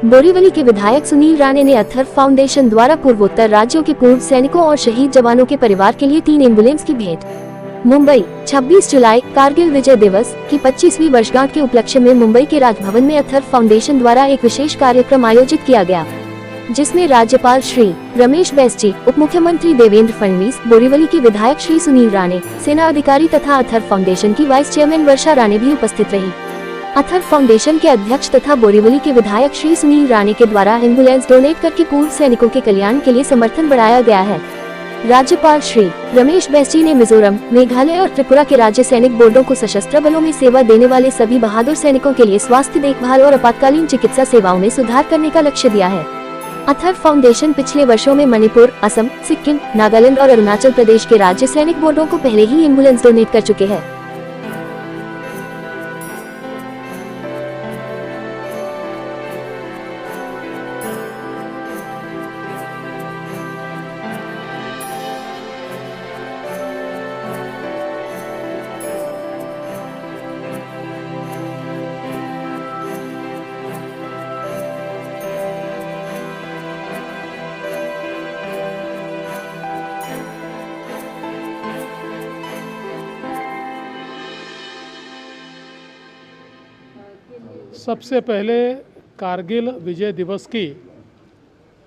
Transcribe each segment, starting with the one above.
बोरीवली के विधायक सुनील राणे ने अथर्व फाउंडेशन द्वारा पूर्वोत्तर राज्यों के पूर्व सैनिकों और शहीद जवानों के परिवार के लिए 3 एम्बुलेंस की भेंट। मुंबई, 26 जुलाई कारगिल विजय दिवस की 25वीं वर्षगांठ के उपलक्ष्य में मुंबई के राजभवन में अथर्व फाउंडेशन द्वारा एक विशेष कार्यक्रम आयोजित किया गया, जिसमें राज्यपाल श्री रमेश बैस जी, उप मुख्यमंत्री देवेंद्र फडणवीस, बोरीवली के विधायक श्री सुनील राणे, सेना अधिकारी तथा अथर्व फाउंडेशन की वाइस चेयरमैन वर्षा राणे भी उपस्थित रही। अथर्व फाउंडेशन के अध्यक्ष तथा बोरीवली के विधायक श्री सुनील राणे के द्वारा एम्बुलेंस डोनेट करके पूर्व सैनिकों के कल्याण के लिए समर्थन बढ़ाया गया है। राज्यपाल श्री रमेश बैस जी ने मिजोरम, मेघालय और त्रिपुरा के राज्य सैनिक बोर्डों को सशस्त्र बलों में सेवा देने वाले सभी बहादुर सैनिकों के लिए स्वास्थ्य देखभाल और आपातकालीन चिकित्सा सेवाओं में सुधार करने का लक्ष्य दिया है। अथर्व फाउंडेशन पिछले वर्षों में मणिपुर, असम, सिक्किम, नागालैंड और अरुणाचल प्रदेश के राज्य सैनिक बोर्डों को पहले ही एम्बुलेंस डोनेट कर चुके हैं। सबसे पहले कारगिल विजय दिवस की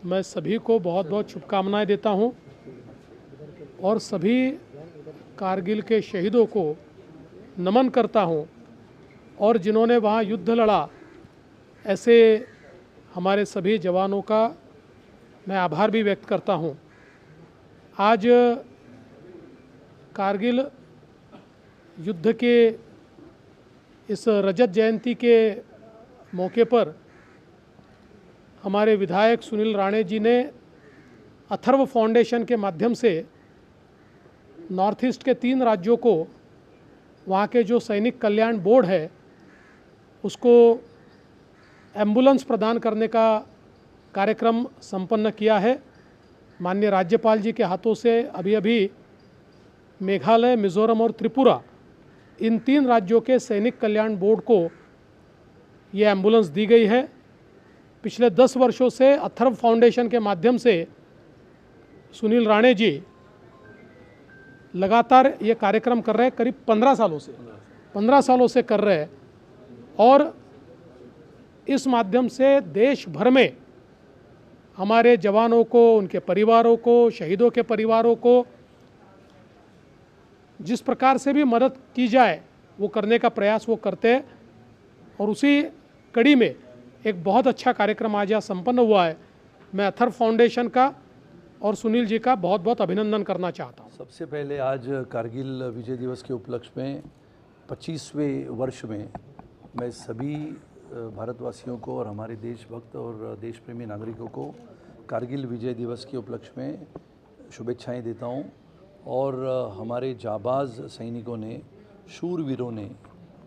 मैं सभी को बहुत बहुत शुभकामनाएं देता हूं और सभी कारगिल के शहीदों को नमन करता हूं और जिन्होंने वहां युद्ध लड़ा, ऐसे हमारे सभी जवानों का मैं आभार भी व्यक्त करता हूं। आज कारगिल युद्ध के इस रजत जयंती के मौके पर हमारे विधायक सुनील राणे जी ने अथर्व फाउंडेशन के माध्यम से नॉर्थ ईस्ट के 3 राज्यों को वहाँ के जो सैनिक कल्याण बोर्ड है उसको एम्बुलेंस प्रदान करने का कार्यक्रम संपन्न किया है। माननीय राज्यपाल जी के हाथों से अभी अभी मेघालय, मिजोरम और त्रिपुरा, इन 3 राज्यों के सैनिक कल्याण बोर्ड को ये एम्बुलेंस दी गई है। पिछले 10 वर्षों से अथर्व फाउंडेशन के माध्यम से सुनील राणे जी लगातार ये कार्यक्रम कर रहे हैं, करीब 15 सालों से कर रहे हैं और इस माध्यम से देश भर में हमारे जवानों को, उनके परिवारों को, शहीदों के परिवारों को जिस प्रकार से भी मदद की जाए वो करने का प्रयास वो करते हैं और उसी कड़ी में एक बहुत अच्छा कार्यक्रम आज यहाँ संपन्न हुआ है। मैं अथर्व फाउंडेशन का और सुनील जी का बहुत बहुत अभिनंदन करना चाहता हूँ। सबसे पहले आज कारगिल विजय दिवस के उपलक्ष्य में 25वें वर्ष में मैं सभी भारतवासियों को और हमारे देशभक्त और देश प्रेमी नागरिकों को कारगिल विजय दिवस के उपलक्ष्य में शुभेच्छाएँ देता हूँ। और हमारे जाबाज सैनिकों ने, शूरवीरों ने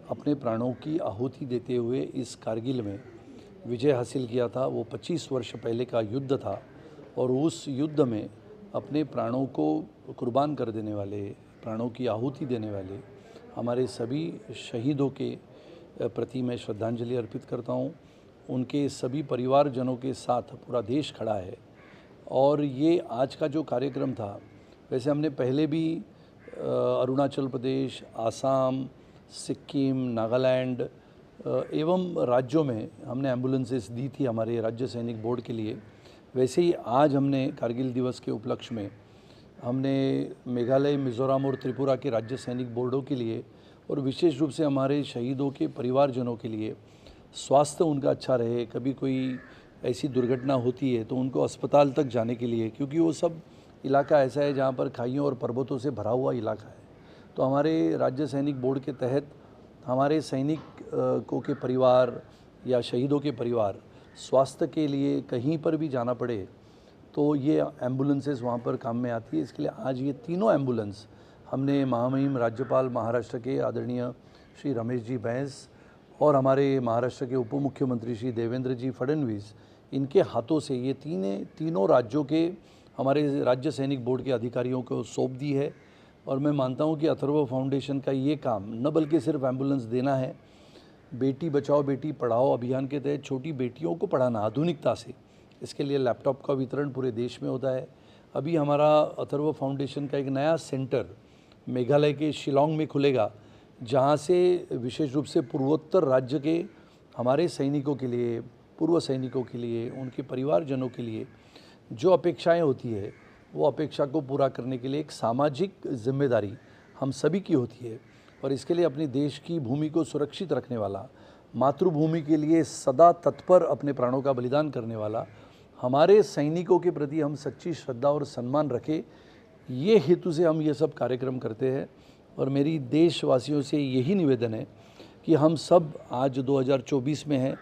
अपने प्राणों की आहुति देते हुए इस कारगिल में विजय हासिल किया था। वो 25 वर्ष पहले का युद्ध था और उस युद्ध में अपने प्राणों को कुर्बान कर देने वाले, प्राणों की आहुति देने वाले हमारे सभी शहीदों के प्रति मैं श्रद्धांजलि अर्पित करता हूँ। उनके सभी परिवारजनों के साथ पूरा देश खड़ा है। और ये आज का जो कार्यक्रम था, वैसे हमने पहले भी अरुणाचल प्रदेश, आसाम, सिक्किम, नागालैंड एवं राज्यों में हमने एम्बुलेंसेस दी थी हमारे राज्य सैनिक बोर्ड के लिए। वैसे ही आज हमने कारगिल दिवस के उपलक्ष्य में हमने मेघालय, मिजोरम और त्रिपुरा के राज्य सैनिक बोर्डों के लिए और विशेष रूप से हमारे शहीदों के परिवारजनों के लिए स्वास्थ्य उनका अच्छा रहे, कभी कोई ऐसी दुर्घटना होती है तो उनको अस्पताल तक जाने के लिए, क्योंकि वो सब इलाका ऐसा है जहाँ पर खाइयों और पर्वतों से भरा हुआ इलाका है। तो हमारे राज्य सैनिक बोर्ड के तहत हमारे सैनिकों के परिवार या शहीदों के परिवार स्वास्थ्य के लिए कहीं पर भी जाना पड़े तो ये एम्बुलेंसेस वहाँ पर काम में आती है। इसके लिए आज ये तीनों एम्बुलेंस हमने महामहिम राज्यपाल महाराष्ट्र के आदरणीय श्री रमेश जी बैस और हमारे महाराष्ट्र के उप मुख्यमंत्री श्री देवेंद्र जी फडणवीस, इनके हाथों से ये तीनों राज्यों के हमारे राज्य सैनिक बोर्ड के अधिकारियों को सौंप दी है। और मैं मानता हूँ कि अथर्व फाउंडेशन का ये काम न बल्कि सिर्फ एम्बुलेंस देना है, बेटी बचाओ बेटी पढ़ाओ अभियान के तहत छोटी बेटियों को पढ़ाना आधुनिकता से, इसके लिए लैपटॉप का वितरण पूरे देश में होता है। अभी हमारा अथर्व फाउंडेशन का एक नया सेंटर मेघालय के शिलांग में खुलेगा, जहां से विशेष रूप से पूर्वोत्तर राज्य के हमारे सैनिकों के लिए, पूर्व सैनिकों के लिए, उनके परिवारजनों के लिए जो अपेक्षाएं होती है, वो अपेक्षा को पूरा करने के लिए एक सामाजिक जिम्मेदारी हम सभी की होती है। और इसके लिए अपने देश की भूमि को सुरक्षित रखने वाला, मातृभूमि के लिए सदा तत्पर अपने प्राणों का बलिदान करने वाला हमारे सैनिकों के प्रति हम सच्ची श्रद्धा और सम्मान रखें, ये हेतु से हम ये सब कार्यक्रम करते हैं। और मेरी देशवासियों से यही निवेदन है कि हम सब आज 2024 में हैं,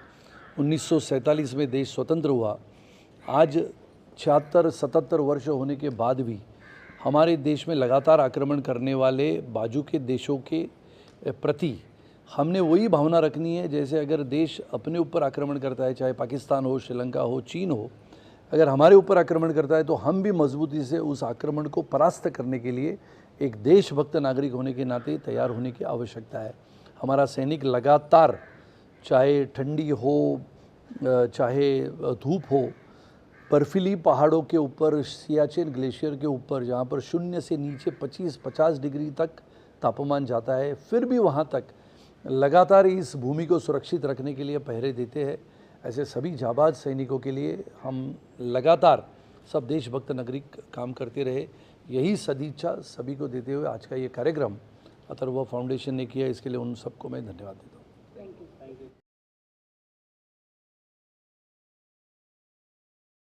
1947 में देश स्वतंत्र हुआ, आज 76-77 वर्ष होने के बाद भी हमारे देश में लगातार आक्रमण करने वाले बाजू के देशों के प्रति हमने वही भावना रखनी है जैसे अगर देश अपने ऊपर आक्रमण करता है, चाहे पाकिस्तान हो, श्रीलंका हो, चीन हो, अगर हमारे ऊपर आक्रमण करता है तो हम भी मजबूती से उस आक्रमण को परास्त करने के लिए एक देशभक्त नागरिक होने के नाते तैयार होने की आवश्यकता है। हमारा सैनिक लगातार, चाहे ठंडी हो, चाहे धूप हो, बर्फीली पहाड़ों के ऊपर, सियाचिन ग्लेशियर के ऊपर, जहाँ पर शून्य से नीचे 25-50 डिग्री तक तापमान जाता है, फिर भी वहाँ तक लगातार इस भूमि को सुरक्षित रखने के लिए पहरे देते हैं। ऐसे सभी जाबाज सैनिकों के लिए हम लगातार सब देशभक्त नागरिक काम करते रहे, यही सदिच्छा सभी को देते हुए आज का ये कार्यक्रम अथर्व फाउंडेशन ने किया, इसके लिए उन सबको मैं धन्यवाद देता हूँ।